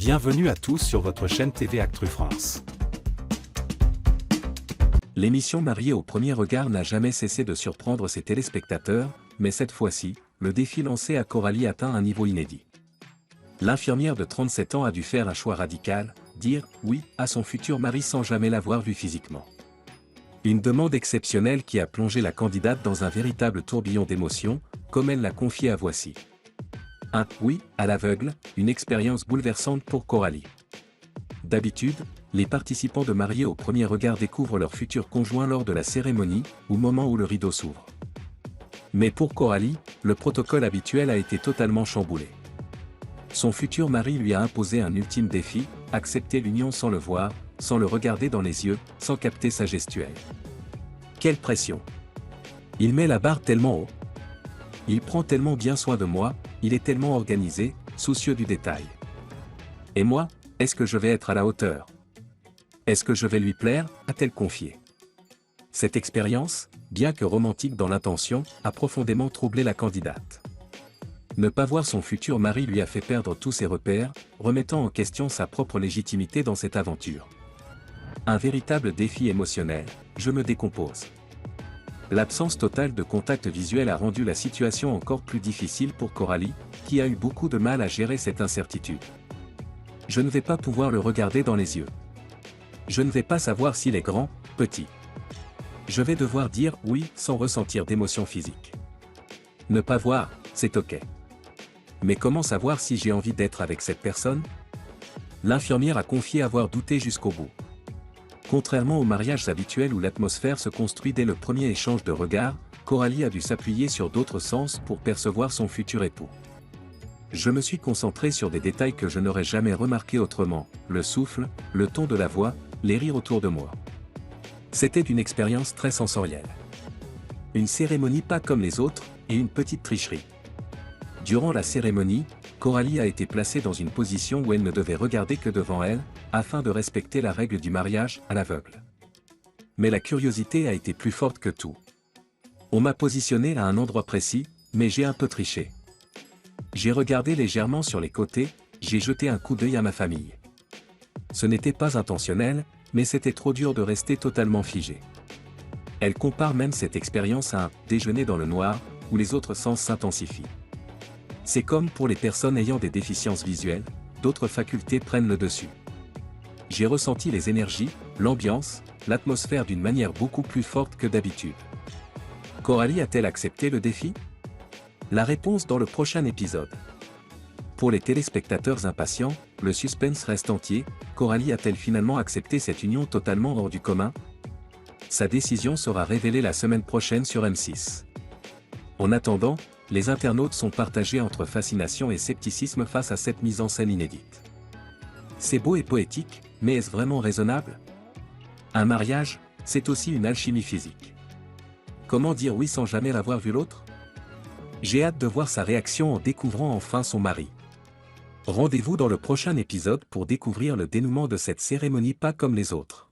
Bienvenue à tous sur votre chaîne TV Actu France. L'émission Mariée au premier regard n'a jamais cessé de surprendre ses téléspectateurs, mais cette fois-ci, le défi lancé à Coralie atteint un niveau inédit. L'infirmière de 37 ans a dû faire un choix radical, dire « oui » à son futur mari sans jamais l'avoir vu physiquement. Une demande exceptionnelle qui a plongé la candidate dans un véritable tourbillon d'émotions, comme elle l'a confié à Voici. Un « oui » à l'aveugle, une expérience bouleversante pour Coralie. D'habitude, les participants de Mariés au premier regard découvrent leur futur conjoint lors de la cérémonie, au moment où le rideau s'ouvre. Mais pour Coralie, le protocole habituel a été totalement chamboulé. Son futur mari lui a imposé un ultime défi, accepter l'union sans le voir, sans le regarder dans les yeux, sans capter sa gestuelle. Quelle pression! Il met la barre tellement haut. Il prend tellement bien soin de moi, il est tellement organisé, soucieux du détail. Et moi, est-ce que je vais être à la hauteur? Est-ce que je vais lui plaire, a-t-elle confié. Cette expérience, bien que romantique dans l'intention, a profondément troublé la candidate. Ne pas voir son futur mari lui a fait perdre tous ses repères, remettant en question sa propre légitimité dans cette aventure. Un véritable défi émotionnel, je me décompose. L'absence totale de contact visuel a rendu la situation encore plus difficile pour Coralie, qui a eu beaucoup de mal à gérer cette incertitude. Je ne vais pas pouvoir le regarder dans les yeux. Je ne vais pas savoir s'il est grand, petit. Je vais devoir dire oui sans ressentir d'émotion physique. Ne pas voir, c'est ok. Mais comment savoir si j'ai envie d'être avec cette personne? L'infirmière a confié avoir douté jusqu'au bout. Contrairement aux mariages habituels où l'atmosphère se construit dès le premier échange de regards, Coralie a dû s'appuyer sur d'autres sens pour percevoir son futur époux. Je me suis concentré sur des détails que je n'aurais jamais remarqués autrement, le souffle, le ton de la voix, les rires autour de moi. C'était une expérience très sensorielle. Une cérémonie pas comme les autres, et une petite tricherie. Durant la cérémonie, Coralie a été placée dans une position où elle ne devait regarder que devant elle, afin de respecter la règle du mariage à l'aveugle. Mais la curiosité a été plus forte que tout. On m'a positionné à un endroit précis, mais j'ai un peu triché. J'ai regardé légèrement sur les côtés, j'ai jeté un coup d'œil à ma famille. Ce n'était pas intentionnel, mais c'était trop dur de rester totalement figé. Elle compare même cette expérience à un « déjeuner dans le noir » où les autres sens s'intensifient. C'est comme pour les personnes ayant des déficiences visuelles, d'autres facultés prennent le dessus. J'ai ressenti les énergies, l'ambiance, l'atmosphère d'une manière beaucoup plus forte que d'habitude. Coralie a-t-elle accepté le défi? La réponse dans le prochain épisode. Pour les téléspectateurs impatients, le suspense reste entier. Coralie a-t-elle finalement accepté cette union totalement hors du commun? Sa décision sera révélée la semaine prochaine sur M6. En attendant, les internautes sont partagés entre fascination et scepticisme face à cette mise en scène inédite. C'est beau et poétique, mais est-ce vraiment raisonnable? Un mariage, c'est aussi une alchimie physique. Comment dire oui sans jamais l'avoir vu l'autre? J'ai hâte de voir sa réaction en découvrant enfin son mari. Rendez-vous dans le prochain épisode pour découvrir le dénouement de cette cérémonie pas comme les autres.